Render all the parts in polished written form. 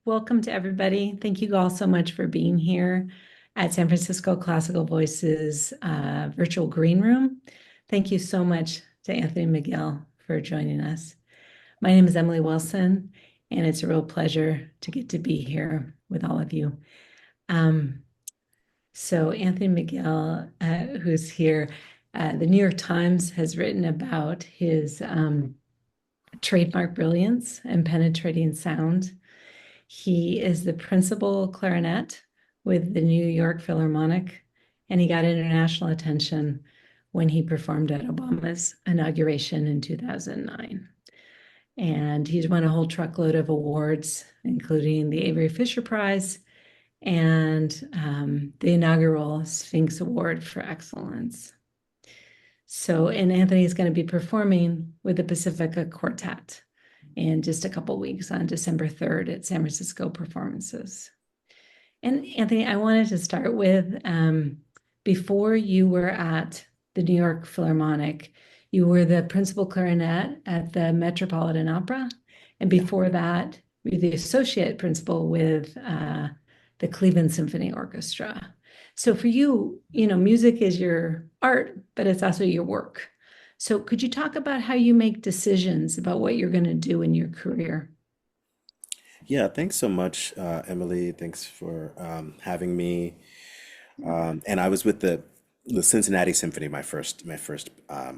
Welcome to everybody. Thank you all so much for being here at San Francisco Classical Voices Virtual Greenroom. Thank you so much to Anthony McGill for joining us. My name is Emily Wilson, and it's a real pleasure to get to be here with all of you. Anthony McGill, who's here, the New York Times has written about his trademark brilliance and penetrating sound. He is the principal clarinet with the New York Philharmonic, and he got international attention when he performed at Obama's inauguration in 2009. And he's won a whole truckload of awards, including the Avery Fisher Prize and the inaugural Sphinx Award for Excellence. And Anthony is going to be performing with the Pacifica Quartet in just a couple weeks on December 3rd at San Francisco Performances. And Anthony, I wanted to start with, before you were at the New York Philharmonic, you were the principal clarinet at the Metropolitan Opera. And before that, you were the associate principal with the Cleveland Symphony Orchestra. So for you, music is your art, but it's also your work. So could you talk about how you make decisions about what you're going to do in your career? Yeah, thanks so much, Emily. Thanks for having me. And I was with the Cincinnati Symphony, my first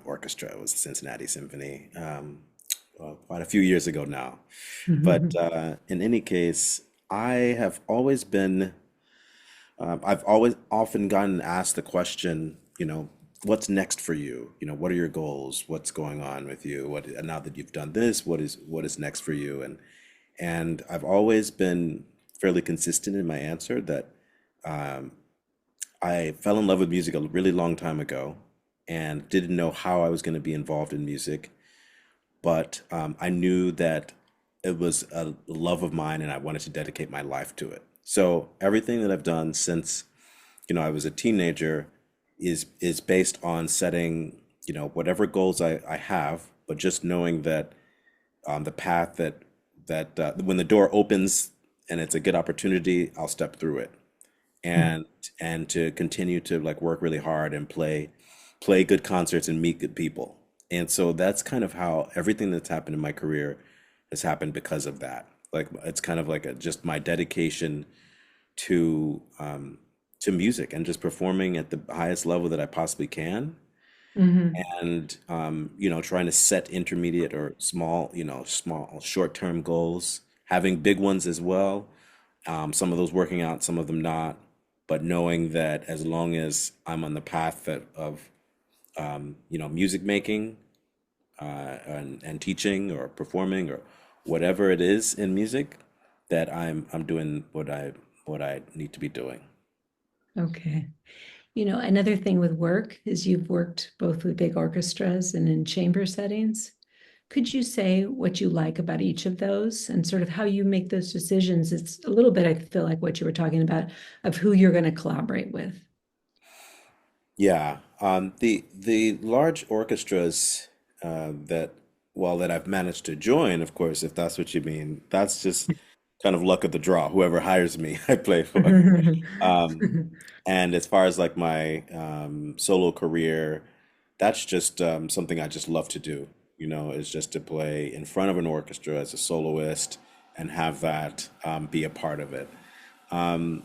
orchestra was the Cincinnati Symphony, quite a few years ago now. But in any case, I have always been I've always often gotten asked the question, what's next for you? What are your goals? What's going on with you? Now that you've done this, what is next for you? And I've always been fairly consistent in my answer that I fell in love with music a really long time ago and didn't know how I was going to be involved in music, but I knew that it was a love of mine and I wanted to dedicate my life to it. So everything that I've done since, I was a teenager is based on setting, whatever goals I have, but just knowing that the path that when the door opens and it's a good opportunity, I'll step through it. And and to continue to like work really hard and play good concerts and meet good people. And so that's kind of how everything that's happened in my career has happened because of that. Like it's kind of like just my dedication to music and just performing at the highest level that I possibly can. Mhm. And trying to set intermediate or small short-term goals, having big ones as well. Some of those working out, some of them not. But knowing that as long as I'm on the path of music making and teaching or performing or whatever it is in music, that I'm doing what I need to be doing. Okay. Another thing with work is you've worked both with big orchestras and in chamber settings. Could you say what you like about each of those and sort of how you make those decisions? It's a little bit, I feel like what you were talking about of who you're going to collaborate with. Yeah, the large orchestras that that I've managed to join, of course, if that's what you mean, that's just kind of luck of the draw. Whoever hires me, I play for. Um, and as far as like my solo career, that's just something I just love to do. Is just to play in front of an orchestra as a soloist and have that be a part of it. Um,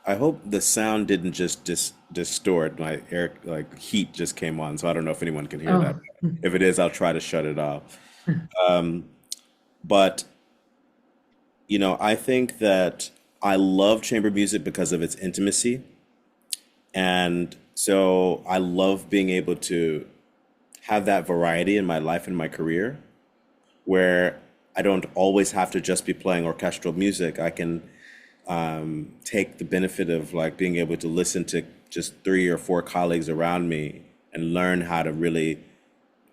I hope the sound didn't just distort. My air, like heat just came on, so I don't know if anyone can hear that. Oh, If it is, I'll try to shut it off. Um, but I think that I love chamber music because of its intimacy, and so I love being able to have that variety in my life and my career, where I don't always have to just be playing orchestral music. I can take the benefit of like being able to listen to just three or four colleagues around me and learn how to really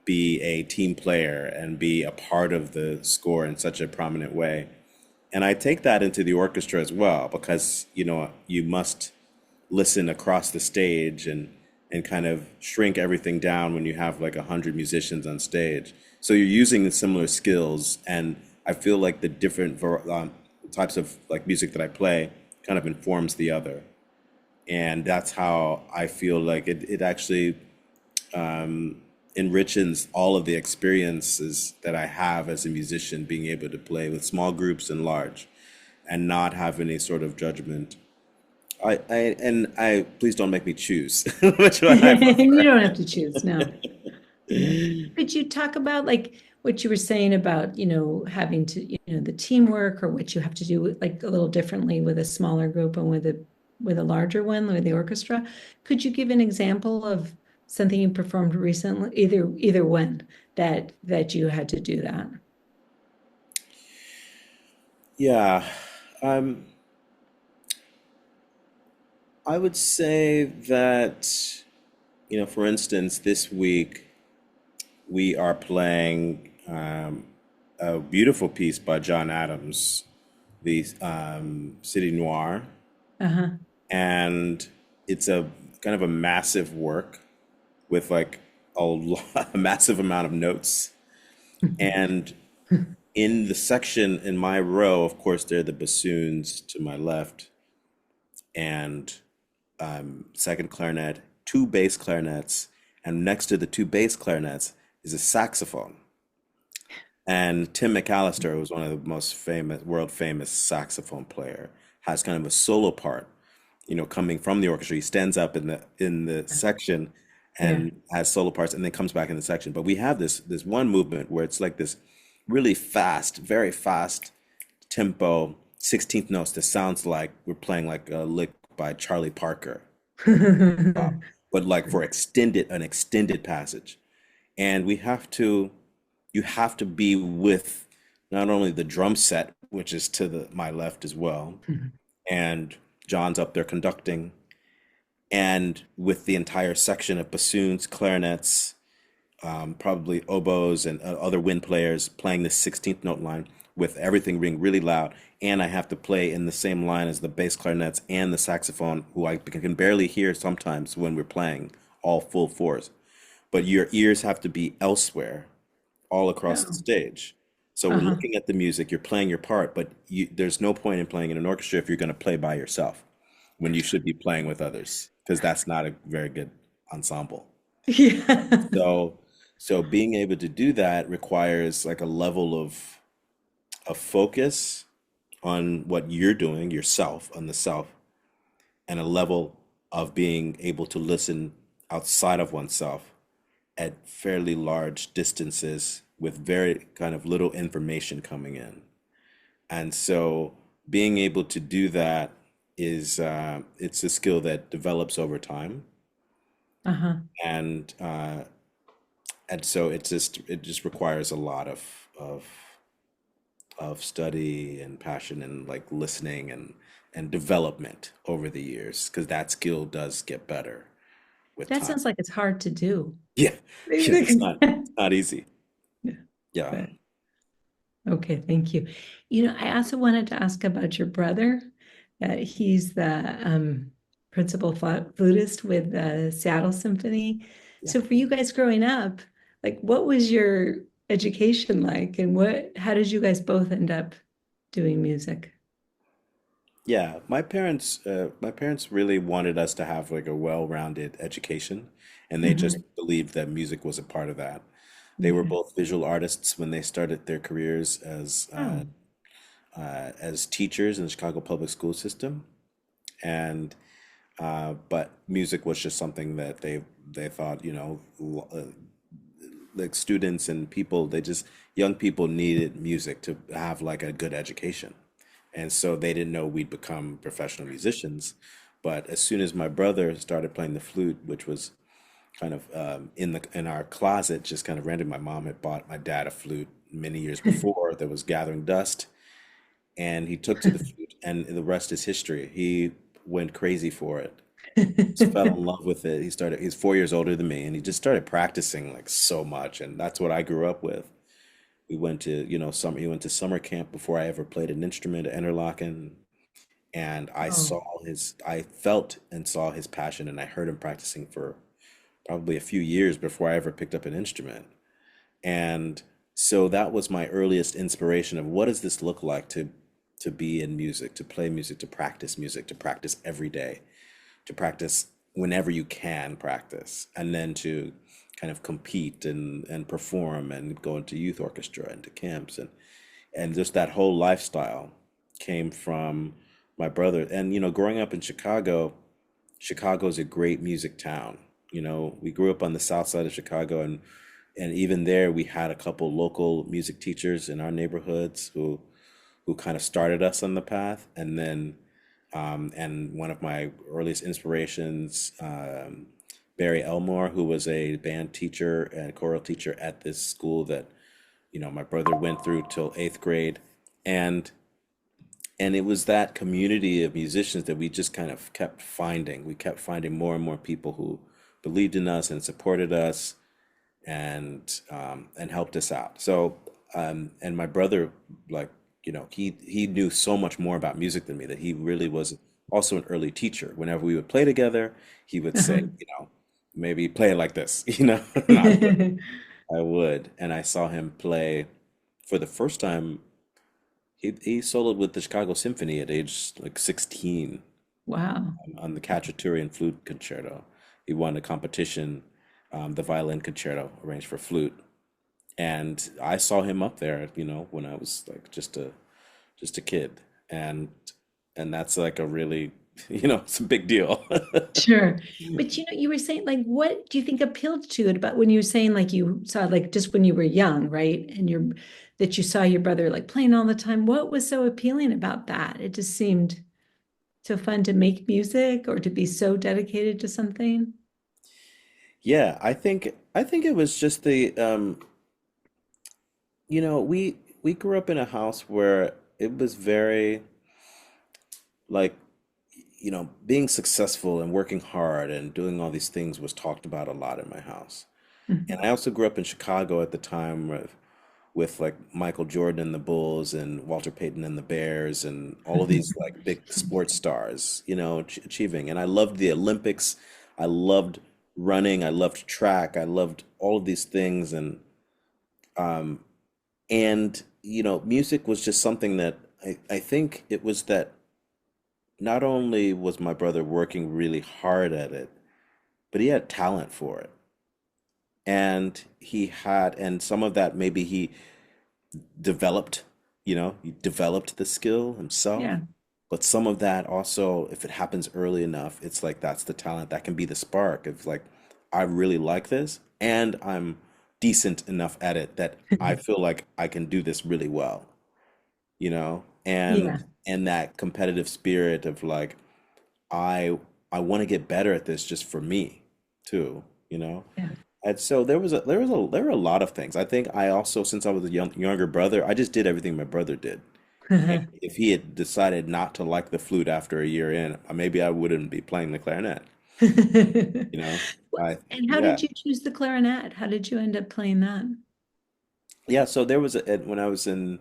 be a team player and be a part of the score in such a prominent way. And I take that into the orchestra as well because you must listen across the stage and kind of shrink everything down when you have like 100 musicians on stage. So you're using the similar skills and I feel like the different types of like music that I play kind of informs the other, and that's how I feel like it actually enriches all of the experiences that I have as a musician, being able to play with small groups and large, and not have any sort of judgment. I please don't make me choose which one I You prefer. don't have to choose, no. Yeah. Could you talk about like what you were saying about, having to, the teamwork or what you have to do like a little differently with a smaller group and with a larger one, with the orchestra? Could you give an example of something you performed recently, either one that you had to do that? Yeah, um, I would say that, for instance, this week we are playing a beautiful piece by John Adams, the City Noir, Uh-huh. and it's a kind of a massive work with like a massive amount of notes. And in the section in my row, of course, there are the bassoons to my left and second clarinet, two bass clarinets, and next to the two bass clarinets is a saxophone. And Tim McAllister, who's one of the most famous, world famous saxophone player, has kind of a solo part, coming from the orchestra. He stands up in the section Yeah. and has solo parts, and then comes back in the section. But we have this one movement where it's like this really fast, very fast tempo 16th notes that sounds like we're playing like a lick by Charlie Parker, but like for an extended passage. And you have to be with not only the drum set, which is to my left as well, and John's up there conducting, and with the entire section of bassoons, clarinets, probably oboes and other wind players playing the 16th note line with everything being really loud. And I have to play in the same line as the bass clarinets and the saxophone, who I can barely hear sometimes when we're playing all full force. But your ears have to be elsewhere all across the Oh, stage. So we're uh-huh. looking at the music, you're playing your part, but there's no point in playing in an orchestra if you're going to play by yourself when you should be playing with others, because that's not a very good ensemble. Yeah. So, so being able to do that requires like a level of focus on what you're doing yourself, on the self, and a level of being able to listen outside of oneself at fairly large distances with very kind of little information coming in. And so being able to do that is it's a skill that develops over time. Uh-huh. And so it just requires a lot of study and passion and like listening and development over the years, because that skill does get better with That time. sounds like it's hard to do. Yeah, yeah, it's not easy. Yeah, Yeah, but okay, thank you. I also wanted to ask about your brother. He's the principal flutist with the Seattle Symphony. yeah, So for you guys growing up, like what was your education like and how did you guys both end up doing music? yeah. My parents really wanted us to have like a well-rounded education, and they just Mhm. believed that music was a part of that. They were Okay. both visual artists when they started their careers Oh, as teachers in the Chicago public school system, and but music was just something that they thought, like students and people, young people needed music to have like a good education. And so they didn't know we'd become professional musicians. But as soon as my brother started playing the flute, which was kind of in our closet, just kind of random, my mom had bought my dad a flute many years before that was gathering dust, and he took to the flute, and the rest is history. He went crazy for it, just fell in love with it. He's 4 years older than me, and he just started practicing like so much, and that's what I grew up with. He went to summer camp before I ever played an instrument at Interlochen, and Oh, I felt and saw his passion, and I heard him practicing for probably a few years before I ever picked up an instrument. And So that was my earliest inspiration of what does this look like to be in music, to play music, to practice every day, to practice whenever you can practice, and then to kind of compete and perform and go into youth orchestra and to camps and just that whole lifestyle came from my brother. And growing up in Chicago, Chicago's a great music town. We grew up on the south side of Chicago, and even there we had a couple local music teachers in our neighborhoods who kind of started us on the path. And then and one of my earliest inspirations, Barry Elmore, who was a band teacher and choral teacher at this school that my brother went through till eighth grade. And and it was that community of musicians that we just kind of kept finding. We kept finding more and more people who believed in us and supported us and helped us out. So and my brother, like, he knew so much more about music than me, that he really was also an early teacher. Whenever we would play together, he would say, maybe play it like this, and I would, and I saw him play for the first time. He soloed with the Chicago Symphony at age like 16 Wow. on the Cacciatorian flute concerto. He won a competition, the violin concerto arranged for flute, and I saw him up there, when I was like just a kid, and that's like a really, it's a big deal. Sure. But you were saying, like, what do you think appealed to it about when you were saying, like, you saw, like, just when you were young, right? And that you saw your brother like playing all the time. What was so appealing about that? It just seemed so fun to make music or to be so dedicated to something. Yeah, I think it was just we grew up in a house where it was very like being successful and working hard and doing all these things was talked about a lot in my house. And Mhm. I also grew up in Chicago at the time with like Michael Jordan and the Bulls and Walter Payton and the Bears and all of these like big sports stars, achieving. And I loved the Olympics. I loved running. I loved track. I loved all of these things. And music was just something that I think it was that not only was my brother working really hard at it, but he had talent for it. And some of that maybe developed, he developed the skill himself. Yeah. But some of that also, if it happens early enough, it's like that's the talent. That can be the spark of like, I really like this and I'm decent enough at it that I feel like I can do this really well, you know? And Yeah. and that competitive spirit of like, I I want to get better at this just for me too, you know? Yeah. And so there were a lot of things. I think I also, since I was a younger brother, I just did everything my brother did. And if he had decided not to like the flute after a year in, maybe I wouldn't be playing the clarinet. You know, I And how yeah did you choose the clarinet? How did you end up playing that? yeah. So there was when I was in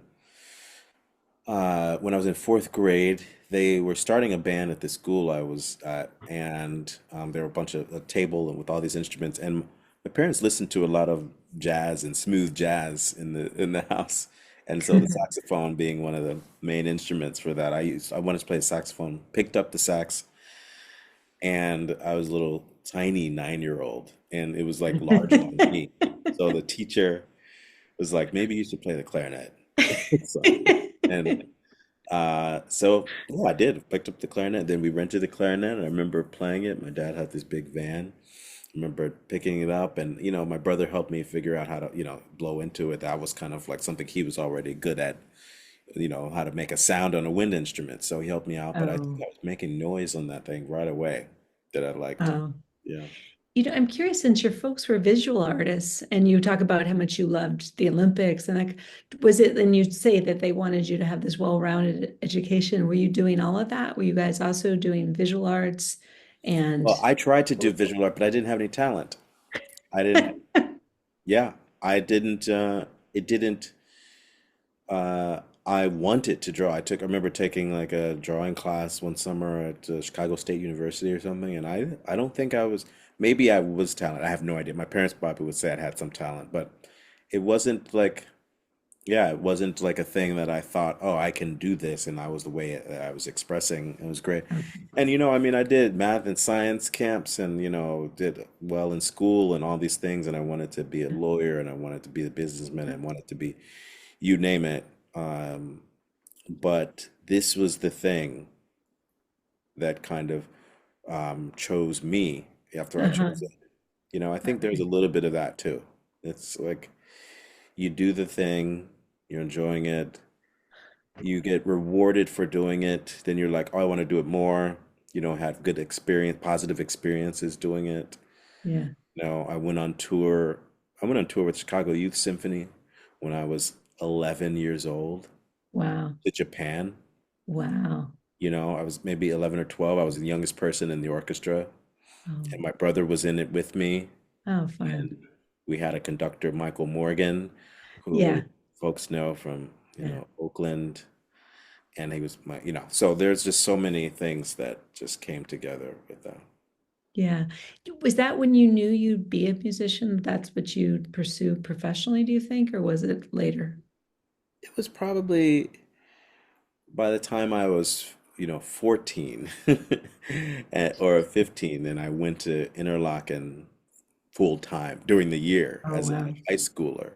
fourth grade, they were starting a band at the school I was at, and there were a bunch of a table and with all these instruments, and my parents listened to a lot of jazz and smooth jazz in the house, and so the saxophone being one of the main instruments for that, I wanted to play the saxophone, picked up the sax, and I was a little tiny 9-year old, and it was like large on me, so the teacher was like, maybe you should play the clarinet. So, and so yeah, I did. Picked up the clarinet. Then we rented the clarinet. I remember playing it. My dad had this big van. I remember picking it up, and my brother helped me figure out how to, blow into it. That was kind of like something he was already good at, how to make a sound on a wind instrument. So he helped me out. But I think Oh, I was making noise on that thing right away that I liked. oh. Yeah. I'm curious, since your folks were visual artists and you talk about how much you loved the Olympics, and like, was it, and you say that they wanted you to have this well-rounded education. Were you doing all of that? Were you guys also doing visual arts and Well, I tried to do visual art, but I didn't have any talent. I didn't. Yeah, I didn't. It didn't. I wanted to draw. I remember taking like a drawing class one summer at Chicago State University or something, and I don't think I was. Maybe I was talented. I have no idea. My parents probably would say I had some talent, but it wasn't like Yeah, it wasn't like a thing that I thought, oh, I can do this, and I was the way that I was expressing. It was great. Okay. And I mean, I did math and science camps, and did well in school and all these things, and I wanted to be a lawyer, and I wanted to be a businessman, and wanted to be, you name it. Um, but this was the thing that kind of chose me after I Uh-huh. chose it. I think there's a Okay. little bit of that too. It's like you do the thing, you're enjoying it, you get rewarded for doing it, then you're like, oh, I want to do it more. Have good experience, positive experiences doing it. Yeah. I went on tour. I went on tour with Chicago Youth Symphony when I was 11 years old Wow. to Japan. Wow. I was maybe 11 or 12. I was the youngest person in the orchestra, Oh, and my brother was in it with me. oh, fun. And we had a conductor, Michael Morgan, who Yeah. folks know from, Yeah. Oakland. And he was so there's just so many things that just came together with that. Yeah. Was that when you knew you'd be a musician? That's what you'd pursue professionally, do you think, or was it later? It was probably by the time I was, 14 or 15, and I went to Interlochen full time during the year Oh, as a wow. high schooler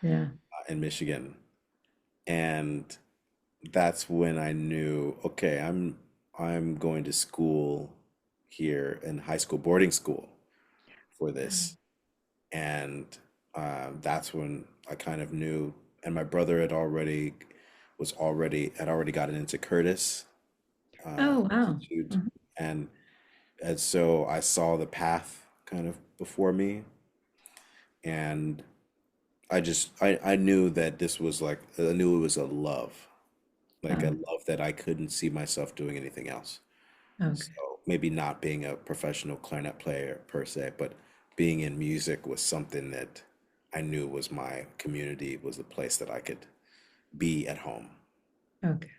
Yeah. in Michigan. And that's when I knew, okay, I'm going to school here in high school, boarding school for this. And that's when I kind of knew. And my brother had already gotten into Curtis Oh, wow. Institute, Mhm. and so I saw the path kind of before me, and I knew that this was like I knew it was a love, like a Oh, love that I couldn't see myself doing anything else. okay. So maybe not being a professional clarinet player per se, but being in music was something that I knew was my community, was the place that I could be at home. Okay.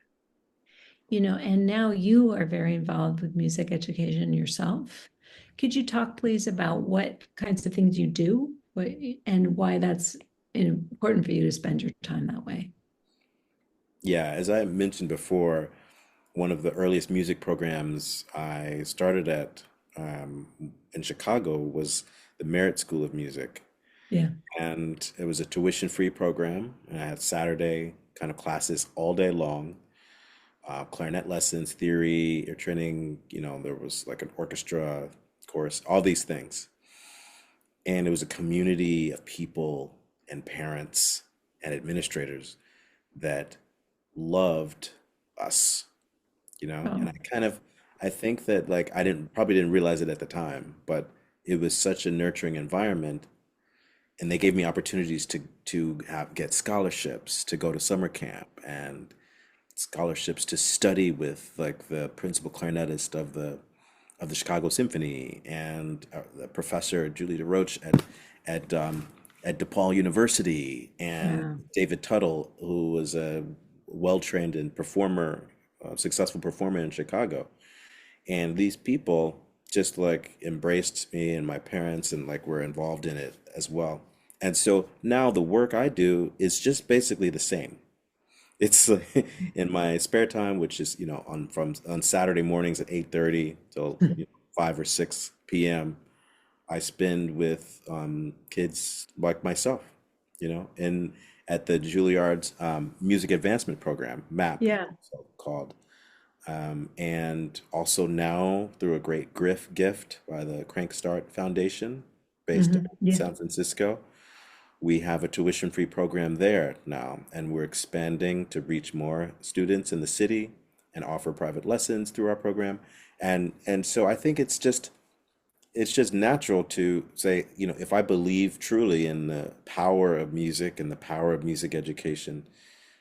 And now you are very involved with music education yourself. Could you talk, please, about what kinds of things you do and why that's important for you to spend your time that way? Yeah, as I mentioned before, one of the earliest music programs I started at um, in Chicago was the Merit School of Music. Yeah. And it was a tuition-free program. And I had Saturday kind of classes all day long, clarinet lessons, theory, ear training. There was like an orchestra course, all these things. And it was a community of people and parents and administrators that loved us, and Oh, I think that like I didn't probably didn't realize it at the time, but it was such a nurturing environment, and they gave me opportunities to get scholarships to go to summer camp and scholarships to study with like the principal clarinetist of the Chicago Symphony and the professor Julie DeRoche at DePaul University, and wow. David Tuttle, who was a well-trained and successful performer in Chicago. And these people just like embraced me and my parents and like were involved in it as well. And so now the work I do is just basically the same. It's in my spare time, which is, on Saturday mornings at 8:30 till 5 or 6 p.m. I spend with kids like myself, and at the Juilliard's Music Advancement Program, MAP, Yeah. also called. And also now through a great Griff gift by the Crankstart Foundation based in Yeah. San Francisco, we have a tuition-free program there now, and we're expanding to reach more students in the city and offer private lessons through our program. And so I think it's just natural to say, if I believe truly in the power of music and the power of music education,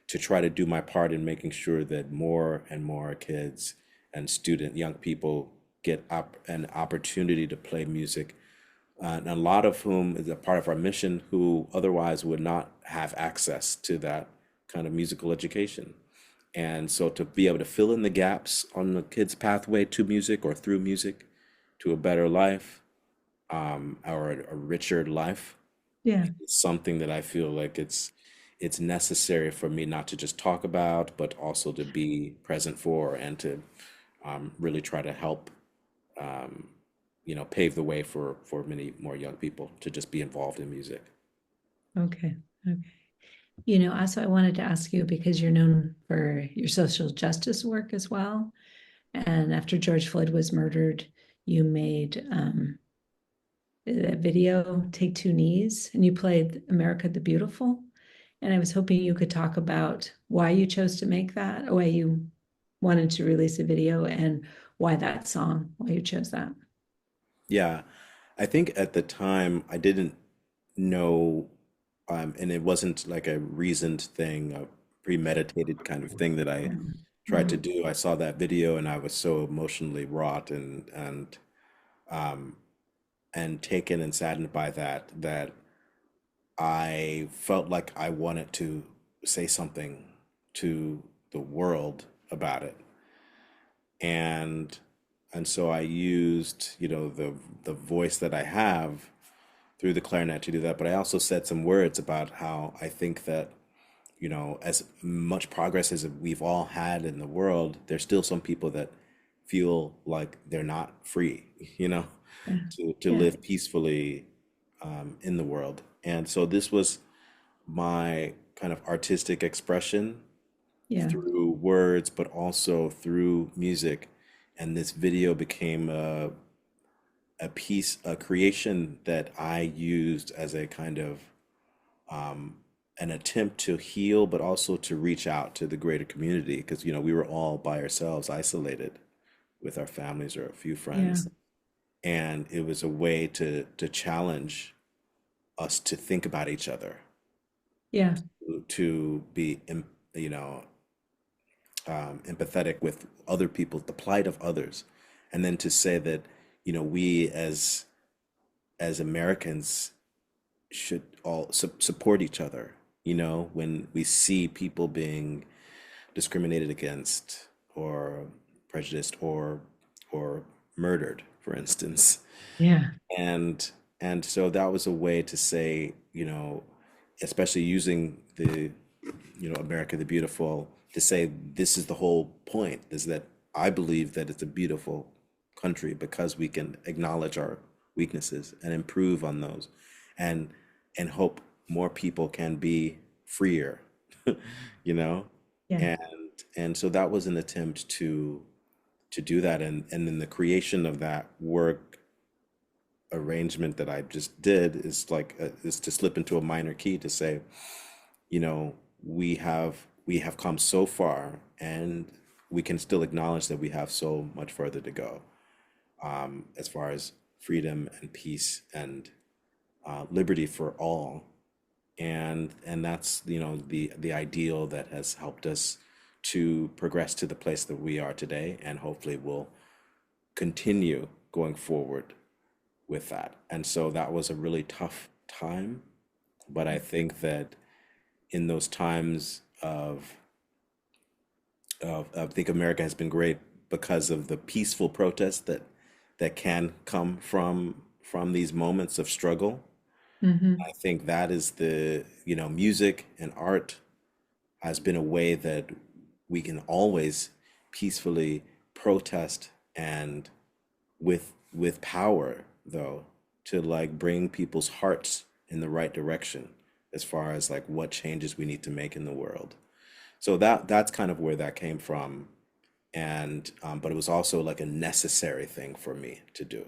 to try to do my part in making sure that more and more kids and young people get up an opportunity to play music, and a lot of whom is a part of our mission who otherwise would not have access to that kind of musical education. And so to be able to fill in the gaps on the kids' pathway to music or through music to a better life, or a richer life, Yeah. is something that I feel like it's necessary for me not to just talk about, but also to be present for and to really try to help, pave the way for many more young people to just be involved in music. Okay. Okay. Also, I wanted to ask you because you're known for your social justice work as well. And after George Floyd was murdered, you made a video, Take Two Knees, and you played America the Beautiful. And I was hoping you could talk about why you chose to make that, why you wanted to release a video, and why that song, why you chose that. Yeah, I think at the time I didn't know, and it wasn't like a reasoned thing, a premeditated kind of thing that I tried to Mm. do. I saw that video and I was so emotionally wrought um, and taken and saddened by that I felt like I wanted to say something to the world about it. And and so I used, the voice that I have through the clarinet to do that. But I also said some words about how I think that, as much progress as we've all had in the world, there's still some people that feel like they're not free, Yeah. to Yeah. live peacefully in the world. And so this was my kind of artistic expression Yeah. through words, but also through music. And this video became a piece, a creation that I used as a kind of an attempt to heal, but also to reach out to the greater community because we were all by ourselves, isolated with our families or a few Yeah. friends, and it was a way to challenge us to think about each other, Yeah. to be empathetic with other people, the plight of others, and then to say that we as Americans should all support each other. When we see people being discriminated against or prejudiced or murdered, for instance. Yeah. And so that was a way to say, especially using the, America the Beautiful, to say this is the whole point, is that I believe that it's a beautiful country because we can acknowledge our weaknesses and improve on those, and and hope more people can be freer, you know? Yeah. And and so that was an attempt to do that, and then the creation of that work arrangement that I just did is like is to slip into a minor key to say, we have come so far, and we can still acknowledge that we have so much further to go, as far as freedom and peace and liberty for all. And that's the ideal that has helped us to progress to the place that we are today, and hopefully will continue going forward with that. And so that was a really tough time, but I think that in those times of I think America has been great because of the peaceful protests that can come from these moments of struggle. Hmm. I think that is music and art has been a way that we can always peacefully protest, and with power, though, to like bring people's hearts in the right direction as far as like what changes we need to make in the world. So that's kind of where that came from, and but it was also like a necessary thing for me to do.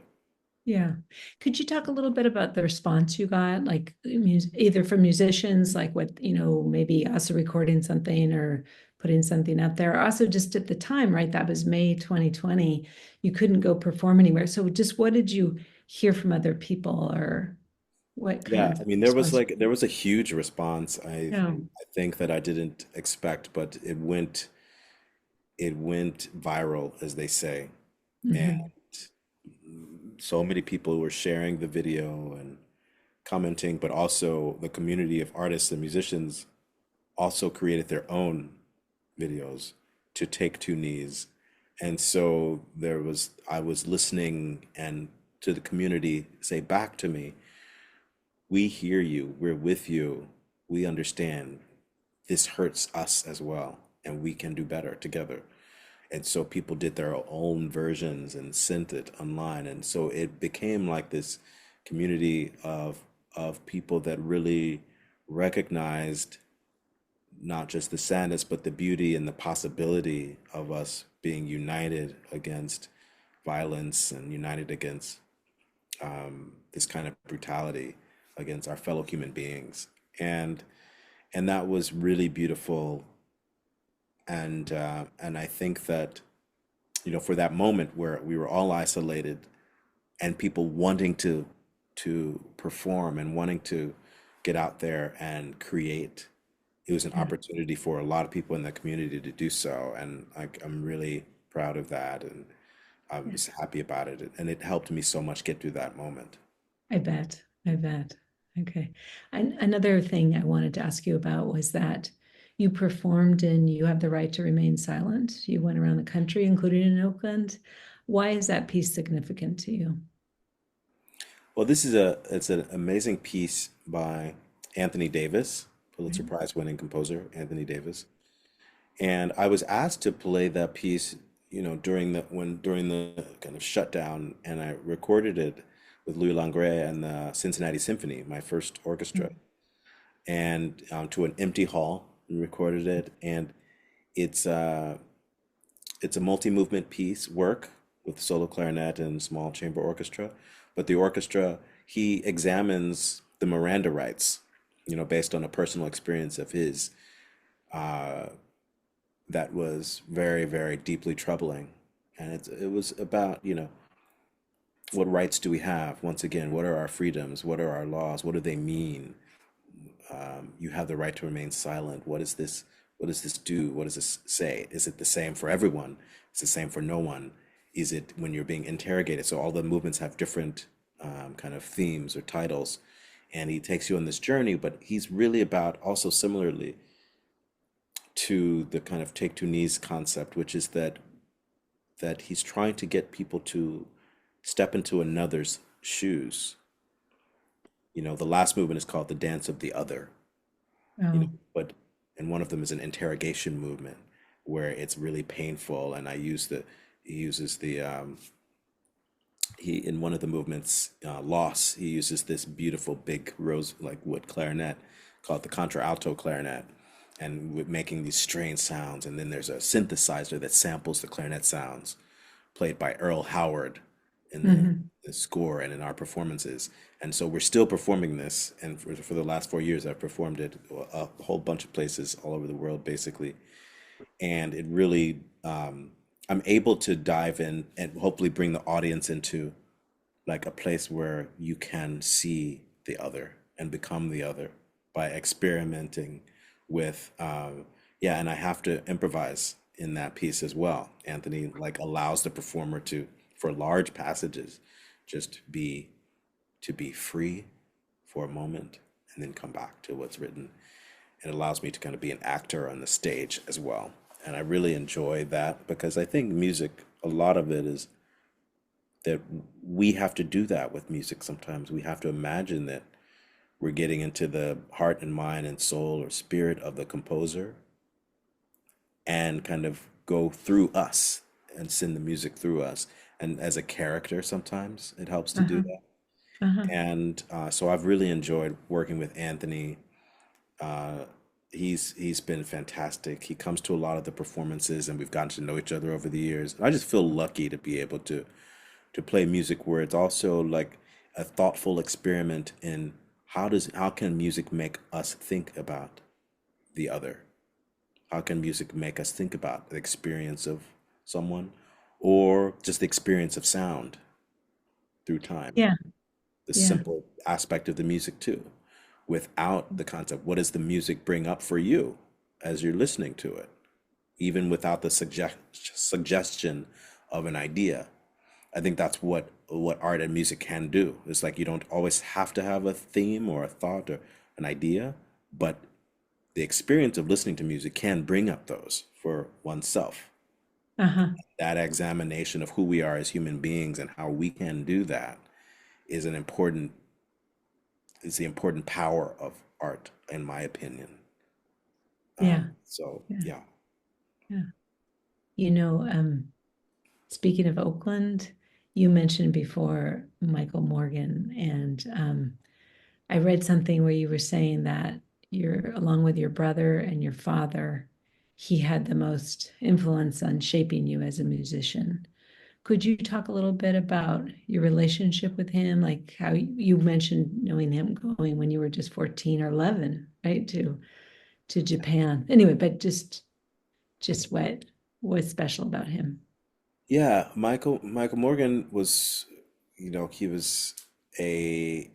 Yeah. Could you talk a little bit about the response you got, like either from musicians, like what, maybe also recording something or putting something up there, or also just at the time, right? That was May 2020. You couldn't go perform anywhere. So just what did you hear from other people, or what kind Yeah, of I mean, response? there was a huge response. Yeah. I think that I didn't expect, but it went viral, as they say, and Hmm. so many people were sharing the video and commenting, but also the community of artists and musicians also created their own videos to Take Two Knees. And so I was listening and to the community say back to me, we hear you, we're with you, we understand. this hurts us as well, and we can do better together. And so people did their own versions and sent it online, and so it became like this community of people that really recognized not just the sadness, but the beauty and the possibility of us being united against violence and united against this kind of brutality against our fellow human beings. And and that was really beautiful. And I think that, for that moment where we were all isolated and people wanting to perform and wanting to get out there and create, it was an Yeah, opportunity for a lot of people in the community to do so. And I'm really proud of that, and I'm yeah. just happy about it. And it helped me so much get through that moment. I bet. I bet. Okay. And another thing I wanted to ask you about was that you performed in You Have the Right to Remain Silent. You went around the country, including in Oakland. Why is that piece significant to you? Well, it's an amazing piece by Anthony Davis, Pulitzer Right. Prize winning composer Anthony Davis. And I was asked to play that piece, during the kind of shutdown, and I recorded it with Louis Langret and the Cincinnati Symphony, my first orchestra, and to an empty hall. We recorded it, and it's uh, it's a multi-movement piece work with solo clarinet and small chamber orchestra. But the orchestra, he examines the Miranda rights, based on a personal experience of his that was very, very deeply troubling. And it was about, what rights do we have? Once again, what are our freedoms? What are our laws? What do they mean? You have the right to remain silent. What is this? What does this do? What does this say? Is it the same for everyone? Is it the same for no one? Is it when you're being interrogated? So all the movements have different kind of themes or titles, and he takes you on this journey. But he's really about also similarly to the kind of take two knees concept, which is that he's trying to get people to step into another's shoes. The last movement is called the dance of the other, you know, Oh, but and one of them is an interrogation movement where it's really painful. And he uses the he in one of the movements, loss, he uses this beautiful big rose like wood clarinet called the contralto clarinet, and with making these strange sounds. And then there's a synthesizer that samples the clarinet sounds, played by Earl Howard in mhm. the score and in our performances. And so we're still performing this. And for the last 4 years, I've performed it a whole bunch of places all over the world, basically. And it really, I'm able to dive in and hopefully bring the audience into like a place where you can see the other and become the other by experimenting with, yeah. And I have to improvise in that piece as well. Anthony like allows the performer to, for large passages, just be to be free for a moment and then come back to what's written. It allows me to kind of be an actor on the stage as well. And I really enjoy that because I think music, a lot of it is that we have to do that with music sometimes. We have to imagine that we're getting into the heart and mind and soul or spirit of the composer and kind of go through us and send the music through us. And as a character, sometimes it helps to do Uh-huh. that. Uh-huh. And so I've really enjoyed working with Anthony. Uh, he's been fantastic. He comes to a lot of the performances, and we've gotten to know each other over the years. I just feel lucky to be able to play music where it's also like a thoughtful experiment in how can music make us think about the other? How can music make us think about the experience of someone or just the experience of sound through time? Yeah. The Yeah. simple aspect of the music too, without the concept, what does the music bring up for you as you're listening to it, even without the suggestion of an idea. I think that's what art and music can do. It's like you don't always have to have a theme or a thought or an idea, but the experience of listening to music can bring up those for oneself. Uh-huh. That examination of who we are as human beings and how we can do that is an important is the important power of art, in my opinion. Yeah. So Yeah. yeah. Yeah. You know, speaking of Oakland, you mentioned before Michael Morgan, and I read something where you were saying that you're, along with your brother and your father, he had the most influence on shaping you as a musician. Could you talk a little bit about your relationship with him? Like how you mentioned knowing him going when you were just 14 or 11, right? To Japan. Anyway, but just what was special about him? Yeah, Michael Morgan was, he was a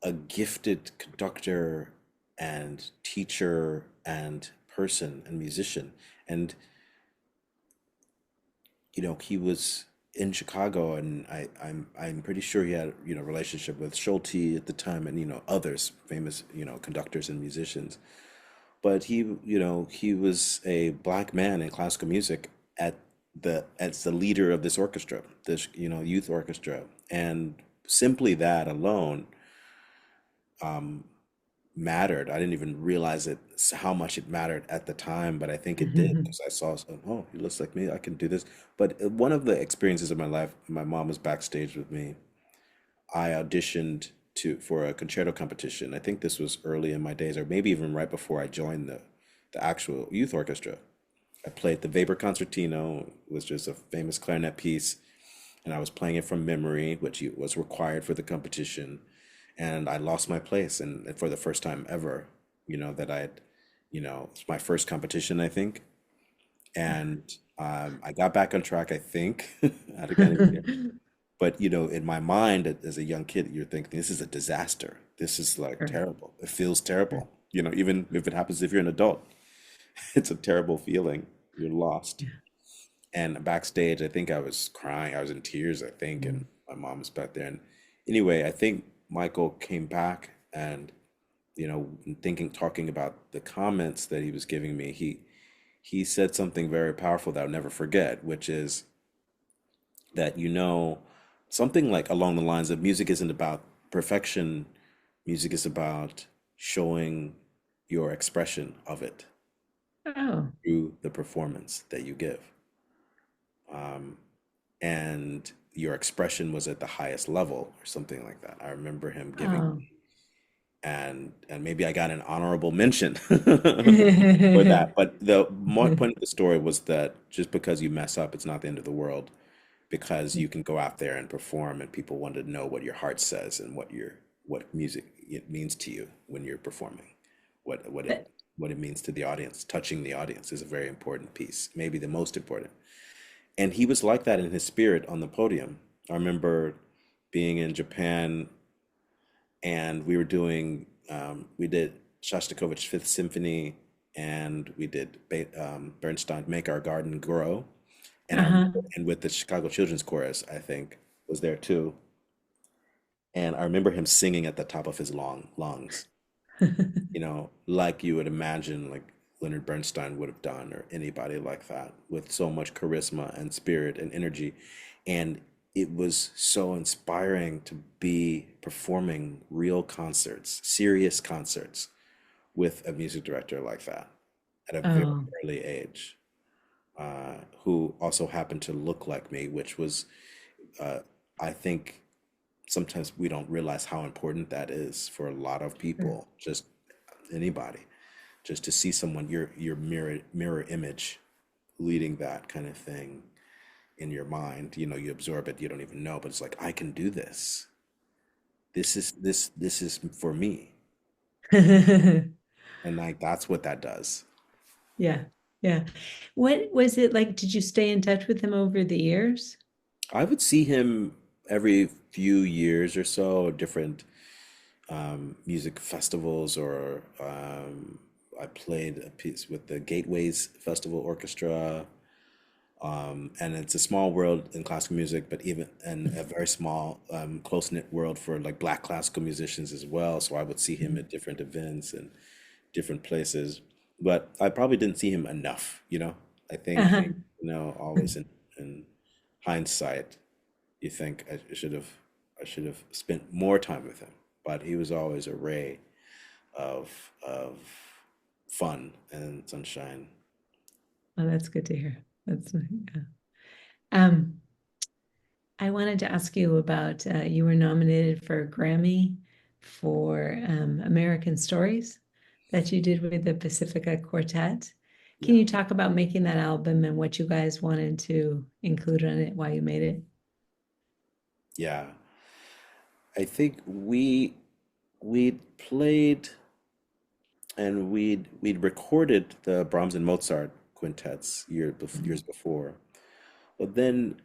a gifted conductor and teacher and person and musician. And he was in Chicago, and I'm pretty sure he had, relationship with Schulte at the time, and others famous, conductors and musicians. But he was a black man in classical music at as the leader of this orchestra, this youth orchestra, and simply that alone mattered. I didn't even realize how much it mattered at the time, but I think it did because I saw, oh, he looks like me, I can do this. But one of the experiences of my life, my mom was backstage with me. I auditioned for a concerto competition. I think this was early in my days, or maybe even right before I joined the actual youth orchestra. I played the Weber Concertino, was just a famous clarinet piece, and I was playing it from memory, which was required for the competition. And I lost my place, and for the first time ever, that it's my first competition, I think. And I got back on track, I think. I got it. But in my mind, as a young kid, you're thinking this is a disaster. This is like Sure. terrible. It feels terrible. Even if it happens if you're an adult, it's a terrible feeling. You're lost. Yeah. And backstage, I think I was crying. I was in tears, I think, and my mom was back there. And anyway, I think Michael came back and, talking about the comments that he was giving me, he said something very powerful that I'll never forget, which is that something like along the lines of music isn't about perfection, music is about showing your expression of it Oh, through the performance that you give. And your expression was at the highest level or something like that. I remember him giving, oh. and maybe I got an honorable mention for that. But the more point of the story was that just because you mess up, it's not the end of the world, because you can go out there and perform, and people want to know what your heart says and what music it means to you when you're performing, what what it But what it means to the audience. Touching the audience is a very important piece, maybe the most important. And he was like that in his spirit on the podium. I remember being in Japan, and we did Shostakovich's Fifth Symphony, and we did Bernstein Make Our Garden Grow, and uh-huh. and with the Chicago Children's Chorus, I think was there too. And I remember him singing at the top of his lungs, like you would imagine, like Leonard Bernstein would have done, or anybody like that, with so much charisma and spirit and energy. And it was so inspiring to be performing real concerts, serious concerts, with a music director like that at a very Oh, early age, who also happened to look like me, which was, uh, I think, sometimes we don't realize how important that is for a lot of sure. people, just anybody, just to see someone, your mirror image, leading that kind of thing in your mind. You absorb it, you don't even know, but it's like, I can do this. This is for me. And like that's what that does. Yeah, yeah. What was it like? Did you stay in touch with him over the years? I would see him every few years or so, different music festivals, or I played a piece with the Gateways Festival Orchestra. And it's a small world in classical music, but even and a very small, close-knit world for like black classical musicians as well. So I would see him at different events and different places, but I probably didn't see him enough. I think, Uh-huh. always in hindsight, you think I should have spent more time with him, but he was always a ray of fun and sunshine. Oh, that's good to hear. That's yeah. Um, I wanted to ask you about you were nominated for a Grammy for American Stories that you did with the Pacifica Quartet. Can Yeah. you talk about making that album and what you guys wanted to include on it, why you made it? Yeah. I think we'd played and we'd recorded the Brahms and Mozart quintets years before. But then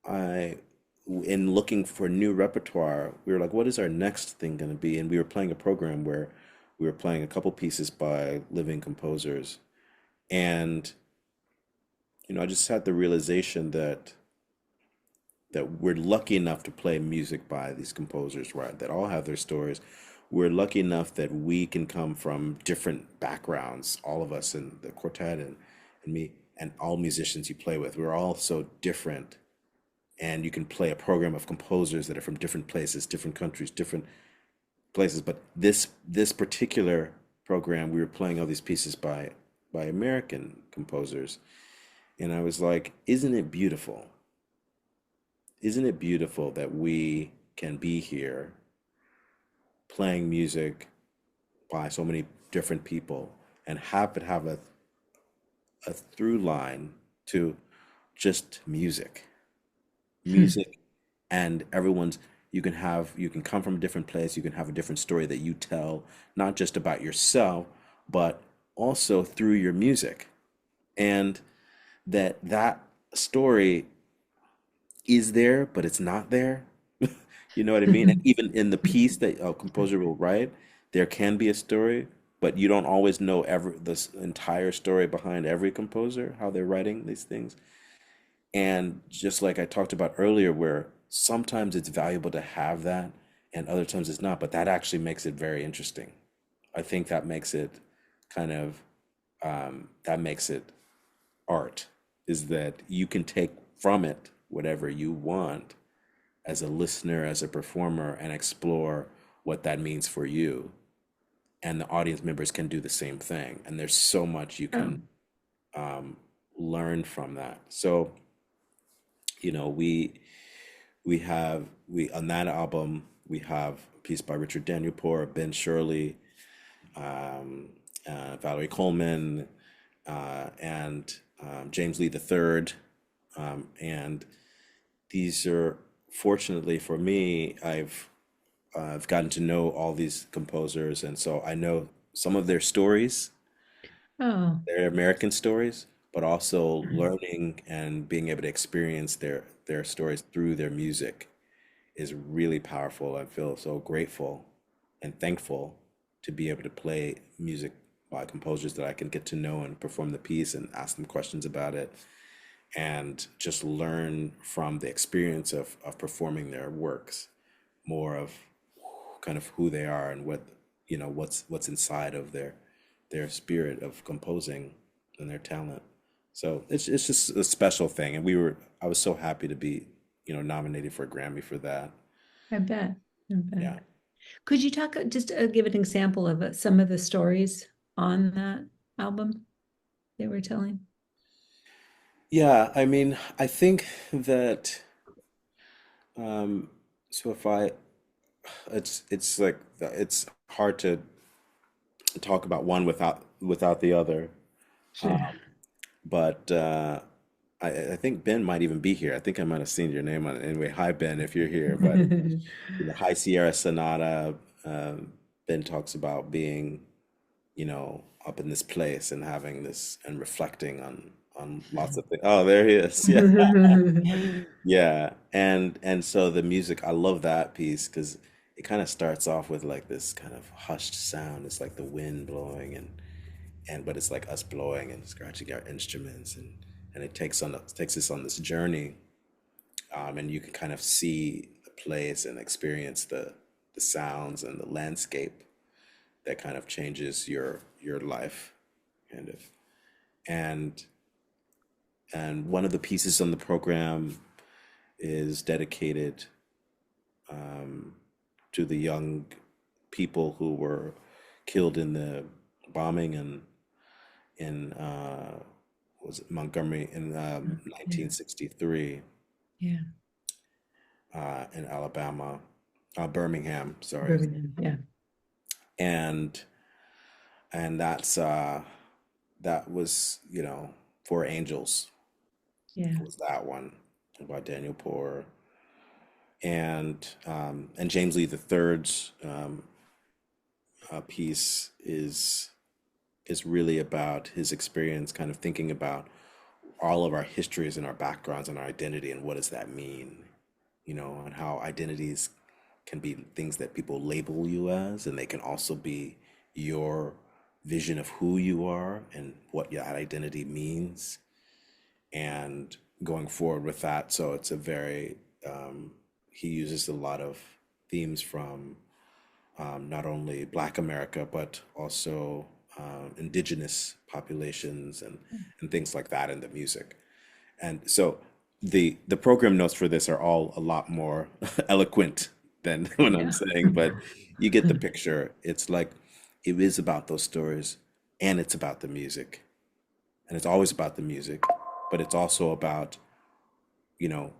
I, in looking for new repertoire, we were like, what is our next thing going to be? And we were playing a program where we were playing a couple pieces by living composers. And, I just had the realization that we're lucky enough to play music by these composers, right? That all have their stories. We're lucky enough that we can come from different backgrounds, all of us in the quartet and me and all musicians you play with. We're all so different. And you can play a program of composers that are from different places, different countries, different places. But this particular program, we were playing all these pieces by American composers. And I was like, isn't it beautiful? Isn't it beautiful that we can be here playing music by so many different people and have it have a through line to just music and everyone's you can come from a different place, you can have a different story that you tell, not just about yourself, but also through your music. And that story is there, but it's not there. You know what I mean? And even in the piece that a composer will write, there can be a story, but you don't always know this entire story behind every composer, how they're writing these things. And just like I talked about earlier, where sometimes it's valuable to have that and other times it's not, but that actually makes it very interesting. I think that makes it kind of that makes it art, is that you can take from it whatever you want as a listener, as a performer, and explore what that means for you. And the audience members can do the same thing. And there's so much you Oh, can um, learn from that. So, you know, we on that album we have a piece by Richard Danielpour, Ben Shirley, um, Valerie Coleman, and James Lee III, and these are fortunately for me, I've gotten to know all these composers, and so I know some of their stories, oh, their American stories, but also learning and being able to experience their stories through their music is really powerful. I feel so grateful and thankful to be able to play music by composers that I can get to know and perform the piece and ask them questions about it and just learn from the experience of performing their works more of kind of who they are and what what's inside of their spirit of composing and their talent. So it's just a special thing, and I was so happy to be nominated for a Grammy for that. I bet. I bet. Yeah. Could you talk, just give an example of some of the stories on that album they were telling? Yeah, I mean, I think that um so if I it's like it's hard to talk about one without the other. Sure. But I think Ben might even be here. I think I might have seen your name on it. Anyway, hi Ben, if you're here. But High Sierra Sonata, Ben talks about being, up in this place and having this and reflecting on lots of things. Oh, there he is. Yeah. Yeah. And so the music, I love that piece because it kind of starts off with like this kind of hushed sound. It's like the wind blowing and but it's like us blowing and scratching our instruments and it takes us on this journey, and you can kind of see the place and experience the sounds and the landscape that kind of changes your life kind of. And and one of the pieces on the program is dedicated to the young people who were killed in the bombing in was it Montgomery in Yeah. 1963 Yeah. in Alabama, Birmingham, sorry. Birmingham. Yeah. And that's that was, Four Angels Yeah. was that one by Daniel Poor. And James Lee the Third's piece is really about his experience, kind of thinking about all of our histories and our backgrounds and our identity and what does that mean, and how identities can be things that people label you as, and they can also be your vision of who you are and what that identity means, and going forward with that. So it's a very, he uses a lot of themes from not only Black America, but also indigenous populations and things like that in the music. And so the program notes for this are all a lot more eloquent than what I'm Yeah. saying, but you get the picture. It's like it is about those stories and it's about the music. And it's always about the music, but it's also about, you know,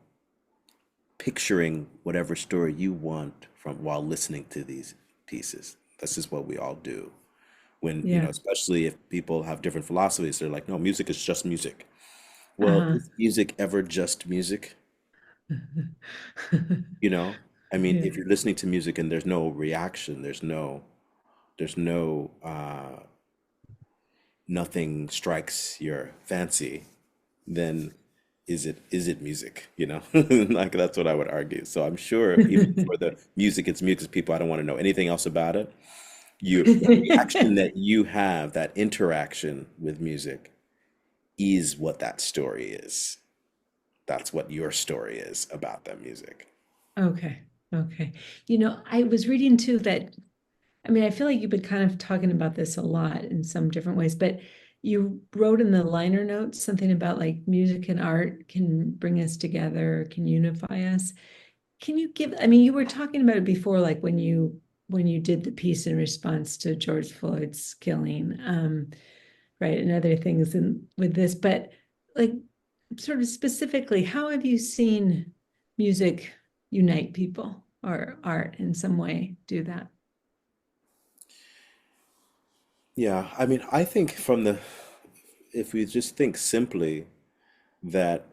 picturing whatever story you want from while listening to these pieces. This is what we all do. When, Yeah. especially if people have different philosophies, they're like, no, music is just music. Well, Uh-huh. is music ever just music? You know? I mean, Yeah. if you're listening to music and there's no reaction, there's no nothing strikes your fancy, then is it music? Like that's what I would argue. So I'm sure even for the music, it's music people, I don't want to know anything else about it. The reaction that you have, that interaction with music, is what that story is. That's what your story is about that music. Okay. Okay. I was reading too that, I mean, I feel like you've been kind of talking about this a lot in some different ways, but you wrote in the liner notes something about like music and art can bring us together, can unify us. Can you give, I mean, you were talking about it before, like when you did the piece in response to George Floyd's killing, right, and other things and with this, but like sort of specifically, how have you seen music unite people or art in some way do that? Yeah, I mean, I think if we just think simply, that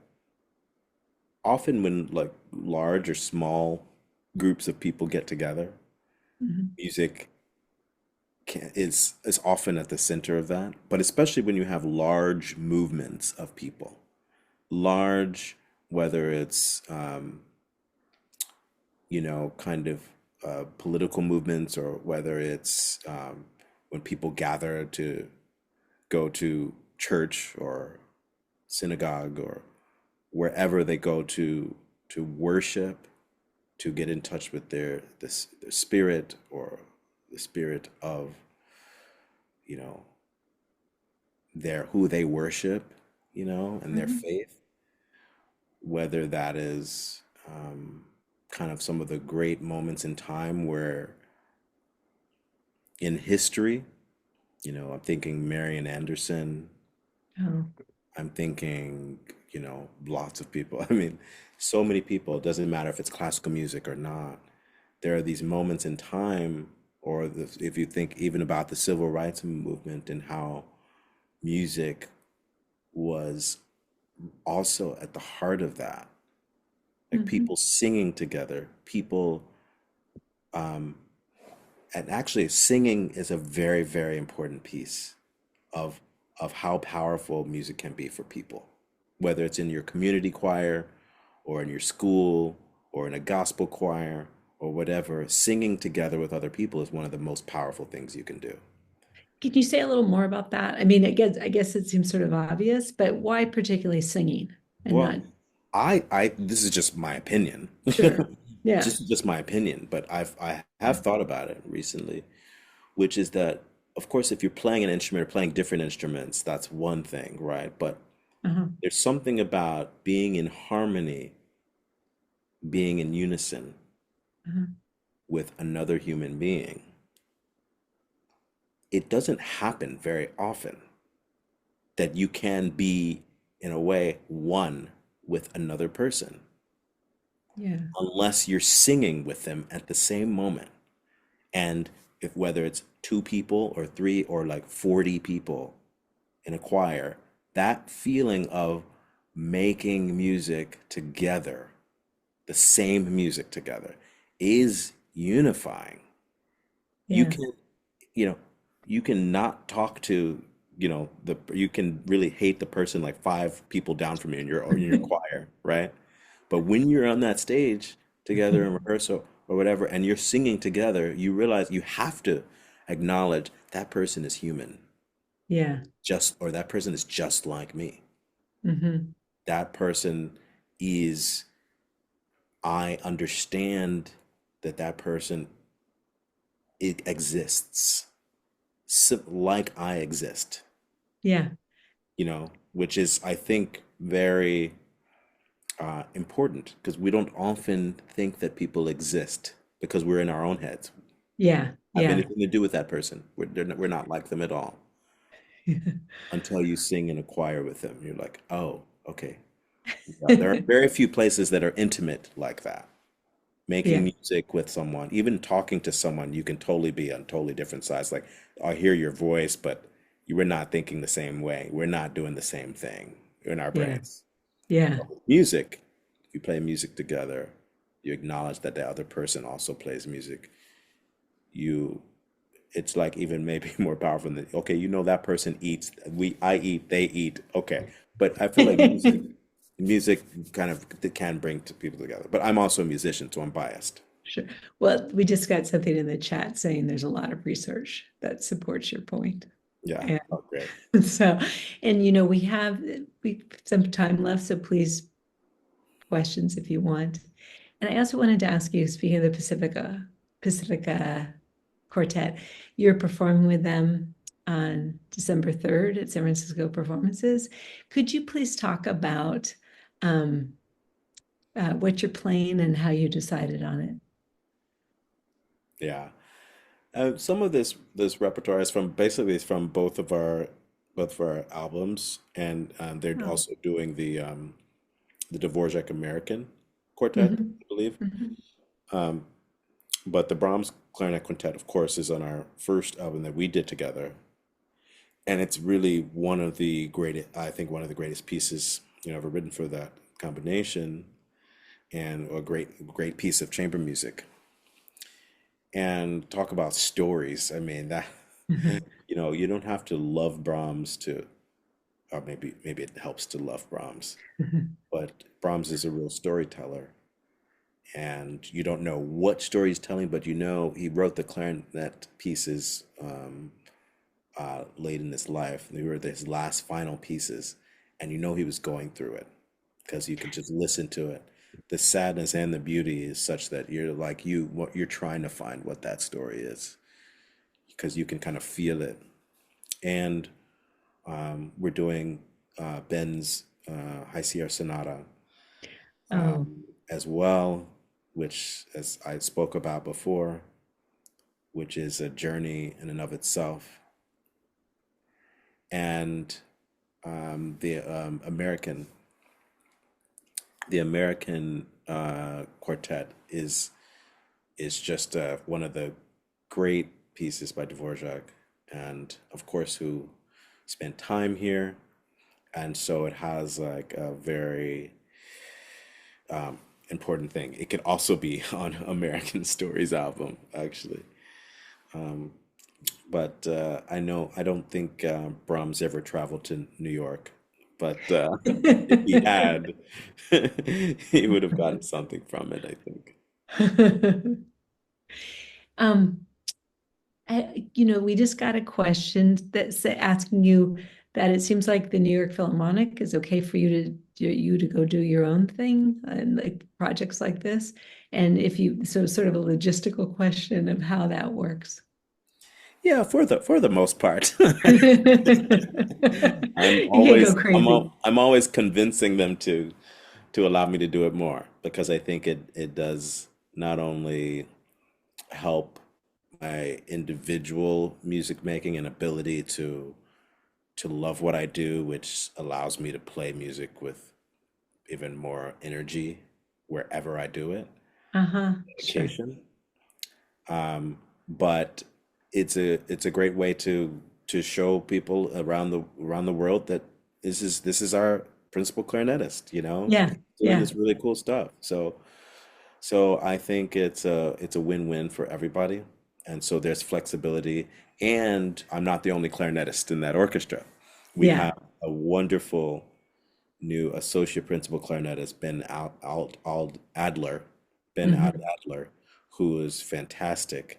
often when like large or small groups of people get together, Mhm. music is often at the center of that, but especially when you have large movements of people, large, whether it's kind of political movements, or whether it's when people gather to go to church or synagogue or wherever they go to worship, to get in touch with their spirit, or the spirit of you know their who they worship, and their Mhm. faith, whether that is kind of some of the great moments in time where in history, I'm thinking Marian Anderson, Oh. I'm thinking, lots of people. I mean, so many people. It doesn't matter if it's classical music or not. There are these moments in time, or if you think even about the civil rights movement and how music was also at the heart of that, like Mhm. people singing together, people, and actually singing is a very, very important piece of how powerful music can be for people, whether it's in your community choir or in your school or in a gospel choir or whatever. Singing together with other people is one of the most powerful things you can do. Can you say a little more about that? I mean, I guess it seems sort of obvious, but why particularly singing and Well, not I this is just my opinion. sure. Yeah. Just my opinion, but I have thought about it recently, which is that, of course, if you're playing an instrument or playing different instruments, that's one thing, right? But Uh-huh. there's something about being in harmony, being in unison Uh-huh. with another human being. It doesn't happen very often. that you can be, in a way, one with another person, Yeah. unless you're singing with them at the same moment. And if whether it's two people or three or like 40 people in a choir, that feeling of making music together, the same music together, is unifying. You Yeah. can, you know, you can not talk to, you can really hate the person like five people down from you in your choir, right? But when you're on that stage together in rehearsal or whatever, and you're singing together, you realize you have to acknowledge that person is human, Yeah. or that person is just like me. Hmm. That person is, I understand that that person, it exists like I exist, Yeah. which is, I think, very important because we don't often think that people exist because we're in our own heads. Yeah. Have Yeah. anything to do with that person. We're not like them at all until you sing in a choir with them. You're like, oh, okay. Yeah, there are very few places that are intimate like that. Making Yeah. music with someone, even talking to someone, you can totally be on totally different sides. Like, I hear your voice, but you were not thinking the same way. We're not doing the same thing in our Yeah. brains. Yeah. Music, if you play music together, you acknowledge that the other person also plays music. You, it's like even maybe more powerful than, okay, that person eats, I eat, they eat, okay. But I feel like music kind of can bring people together. But I'm also a musician, so I'm biased. Sure. Well, we just got something in the chat saying there's a lot of research that supports your point. Yeah. And Oh, great. so, and we some time left, so please questions if you want. And I also wanted to ask you, speaking of the Pacifica Quartet, you're performing with them on December 3rd at San Francisco Performances. Could you please talk about um, what you're playing and how you decided on it? Yeah. Some of this repertoire is from basically it's from both of our albums, and they're Oh. also doing the Dvorak American Quartet, Mhm. I believe. Mhm. Um, but the Brahms Clarinet Quintet, of course, is on our first album that we did together, and it's really one of the greatest, I think, one of the greatest pieces ever written for that combination, and a great piece of chamber music. And talk about stories. I mean that you don't have to love Brahms to, or maybe it helps to love Brahms, but Brahms is a real storyteller, and you don't know what story he's telling, but he wrote the clarinet pieces late in his life. They were his last final pieces, and he was going through it because you could just listen to it. The sadness and the beauty is such that you're like what you're trying to find what that story is because you can kind of feel it. And we're doing Ben's High Sierra Sonata Oh, as well, which, as I spoke about before, which is a journey in and of itself. And the American quartet is just one of the great pieces by Dvorak, and of course, who spent time here, and so it has like a very important thing. It could also be on American Stories album, actually. But I don't think Brahms ever traveled to New York. But if he had, he would have gotten something from it, I think. um, we just got a question that's asking you that it seems like the New York Philharmonic is okay for you to go do your own thing and like projects like this. And if you, so sort of a logistical question of how that works. Yeah, for the most part. You can't go crazy. I'm always convincing them to allow me to do it more because I think it does not only help my individual music making and ability to love what I do, which allows me to play music with even more energy wherever I do it, Uh-huh. Sure. dedication. But it's a great way to show people around the world that this is our principal clarinetist, Yeah. doing Yeah. this really cool stuff. So I think it's a win-win for everybody. And so there's flexibility. And I'm not the only clarinetist in that orchestra. We Yeah. have a wonderful new associate principal clarinetist, Ben Hmm. Adler, who is fantastic,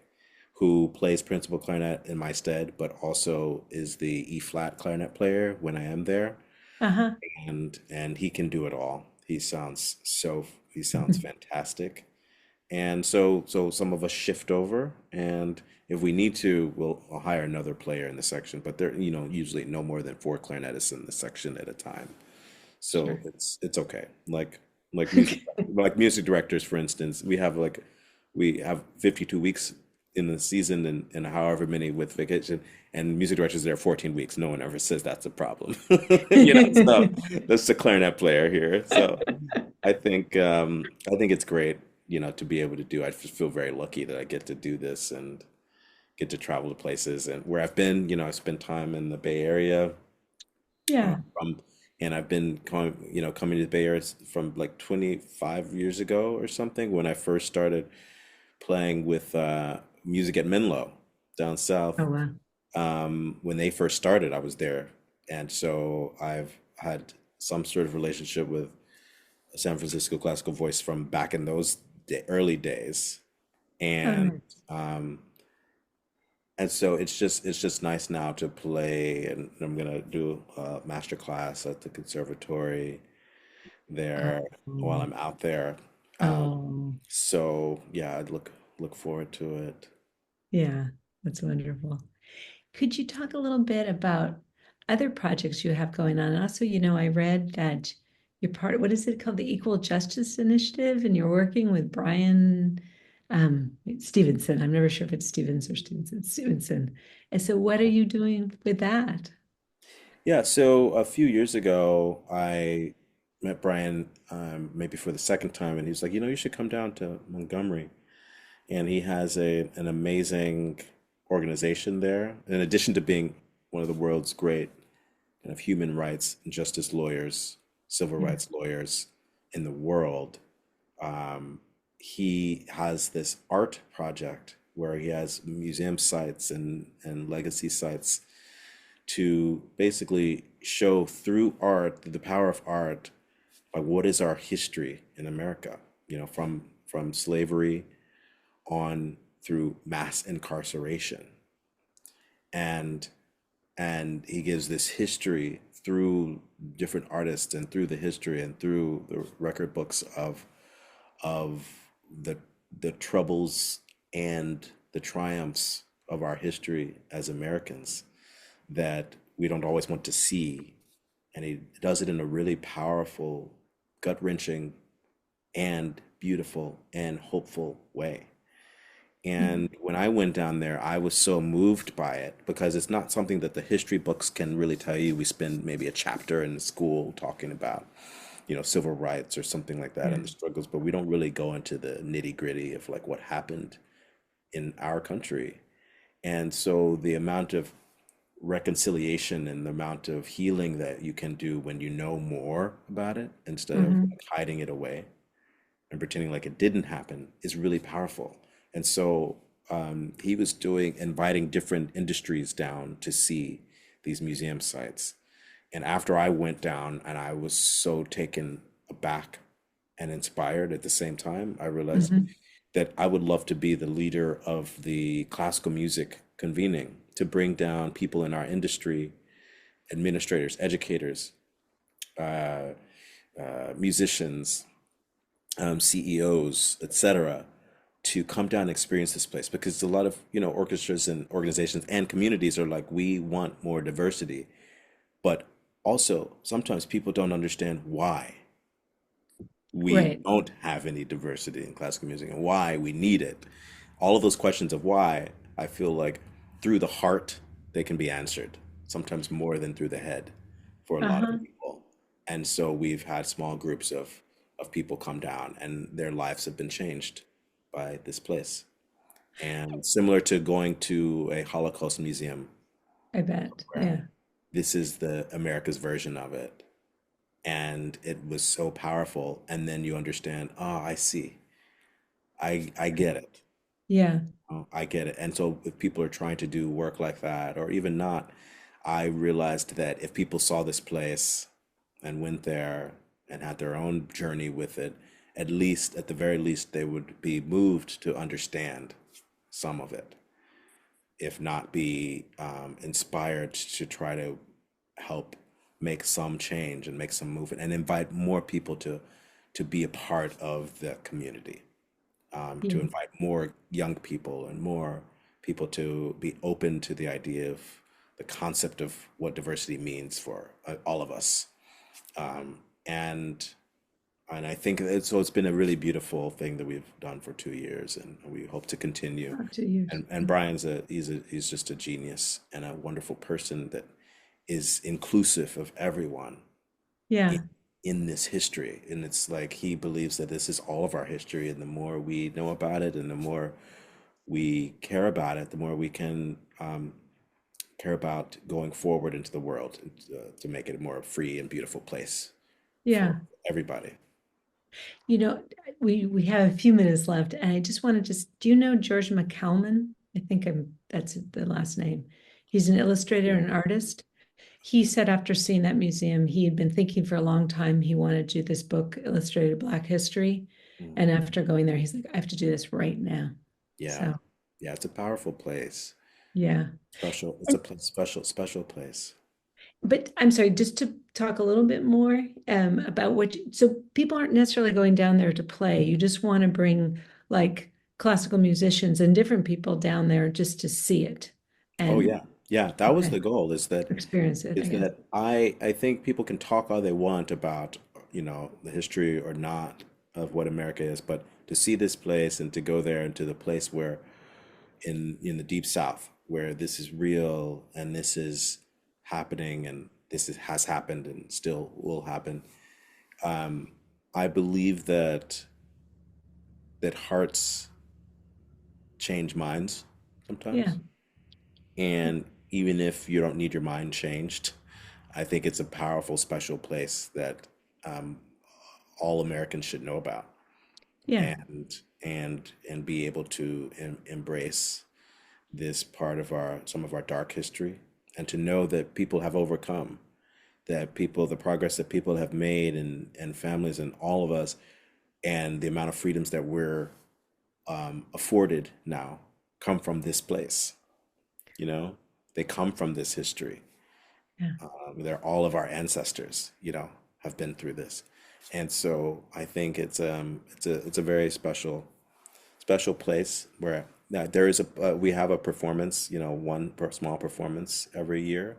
who plays principal clarinet in my stead, but also is the E flat clarinet player when I am there. Uh-huh. And he can do it all. He sounds fantastic. And so some of us shift over, and if we need to, we'll hire another player in the section. But there, usually no more than four clarinetists in the section at a time. So Sure. it's okay. Like music directors, for instance, we have 52 weeks in the season and however many with vacation, and music directors there 14 weeks. No one ever says that's a problem. So that's the clarinet player here. So I think it's great, to be able to do. I just feel very lucky that I get to do this and get to travel to places and where I've been. I spent time in the Bay Area, Yeah. from and I've been coming to the Bay Area from like 25 years ago or something when I first started playing with music at Menlo down south. Oh, wow. When they first started, I was there, and so I've had some sort of relationship with San Francisco classical voice from back in those early days, Oh, and nice. um, and so it's just nice now to play, and I'm gonna do a master class at the conservatory there while Oh, I'm out there. Um, oh, so yeah, I'd look forward to it. yeah. That's wonderful. Could you talk a little bit about other projects you have going on? Also, I read that you're part of, what is it called? The Equal Justice Initiative, and you're working with Brian Stevenson. I'm never sure if it's Stevens or Stevenson. Stevenson. And so what are you doing with that? Yeah, so a few years ago, I met Brian, maybe for the second time, and he was like, you should come down to Montgomery. And he has an amazing organization there. In addition to being one of the world's great kind of human rights and justice lawyers, civil Yeah. rights lawyers in the world, um, he has this art project where he has museum sites and legacy sites to basically show through art the power of art, like what is our history in America, from slavery on through mass incarceration, and he gives this history through different artists and through the history and through the record books of the troubles and the triumphs of our history as Americans that we don't always want to see. And he does it in a really powerful, gut-wrenching, and beautiful and hopeful way. And when I went down there, I was so moved by it because it's not something that the history books can really tell you. We spend maybe a chapter in school talking about, civil rights or something like that Yeah. and the struggles, but we don't really go into the nitty-gritty of like what happened in our country. And so the amount of reconciliation and the amount of healing that you can do when you know more about it instead of Hmm. like hiding it away and pretending like it didn't happen is really powerful. And so he was inviting different industries down to see these museum sites. And after I went down and I was so taken aback and inspired at the same time, I realized Hmm. that I would love to be the leader of the classical music convening to bring down people in our industry, administrators, educators, uh, musicians, CEOs, etc., to come down and experience this place because a lot of orchestras and organizations and communities are like we want more diversity, but also sometimes people don't understand why we Right. don't have any diversity in classical music and why we need it. All of those questions of why, I feel like through the heart they can be answered. sometimes more than through the head for a lot of Uh-huh. people. And so we've had small groups of people come down and their lives have been changed by this place. And similar to going to a Holocaust museum, I bet. where Yeah. this is the America's version of it. And it was so powerful. And then you understand, oh, I see. I get it. Yeah. Oh, I get it. And so if people are trying to do work like that, or even not, I realized that if people saw this place and went there and had their own journey with it, at least, at the very least, they would be moved to understand some of it, if not be inspired to try to help make some change and make some movement and invite more people to be a part of the community, to Yeah. invite more young people and more people to be open to the idea of the concept of what diversity means for all of us. And I think so. It's been a really beautiful thing that we've done for 2 years, and we hope to continue. Not 2 years. And Brian's he's just a genius and a wonderful person that is inclusive of everyone in, Yeah. in this history. And it's like he believes that this is all of our history, and the more we know about it, and the more we care about it, the more we can care about going forward into the world, to make it a more free and beautiful place for Yeah. everybody. You know, we have a few minutes left, and I just want to do you know George McCalman? I think that's the last name. He's an illustrator Yeah. and artist. He said after seeing that museum, he had been thinking for a long time he wanted to do this book, Illustrated Black History. Mm. And after going there, he's like, I have to do this right now. Yeah. So, Yeah, it's a powerful place. yeah. Special. It's a And, special place. but I'm sorry, just to talk a little bit more about so people aren't necessarily going down there to play. You just want to bring like classical musicians and different people down there just to see it Oh and yeah. Yeah, that was okay, the goal, is that experience it, I is guess. that I think people can talk all they want about, the history or not of what America is, but to see this place and to go there and to the place where in the deep south, where this is real and this is happening and has happened and still will happen. I believe that hearts change minds Yeah. sometimes. And even if you don't need your mind changed, I think it's a powerful, special place that um, all Americans should know about, Yeah. and be able to embrace this part of our some of our dark history, and to know that people have overcome, that people the progress that people have made, and families and all of us, and the amount of freedoms that we're afforded now come from this place. You know, they come from this history. Yeah. They're all of our ancestors, have been through this, and so I think it's a very special place where there is we have a performance, one small performance every year,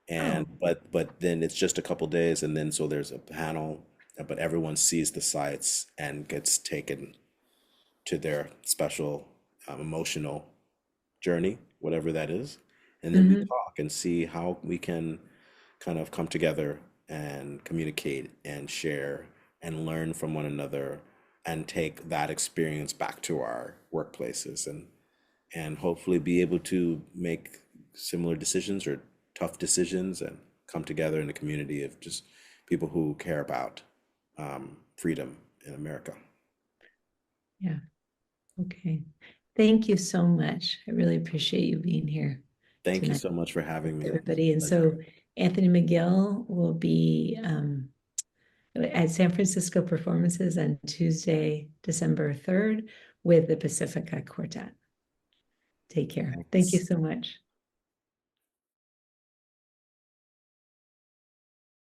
and Oh, but then it's just a couple days, and then so there's a panel, but everyone sees the sights and gets taken to their special emotional journey, whatever that is. And then we hmm. talk and see how we can kind of come together and communicate and share and learn from one another, and take that experience back to our workplaces, and hopefully be able to make similar decisions or tough decisions, and come together in a community of just people who care about freedom in America. Yeah. Okay. Thank you so much. I really appreciate you being here Thank you tonight so much for with having me. everybody. And Pleasure. so Anthony McGill will be at San Francisco performances on Tuesday, December 3rd with the Pacifica Quartet. Take care. Thank you Thanks. so much.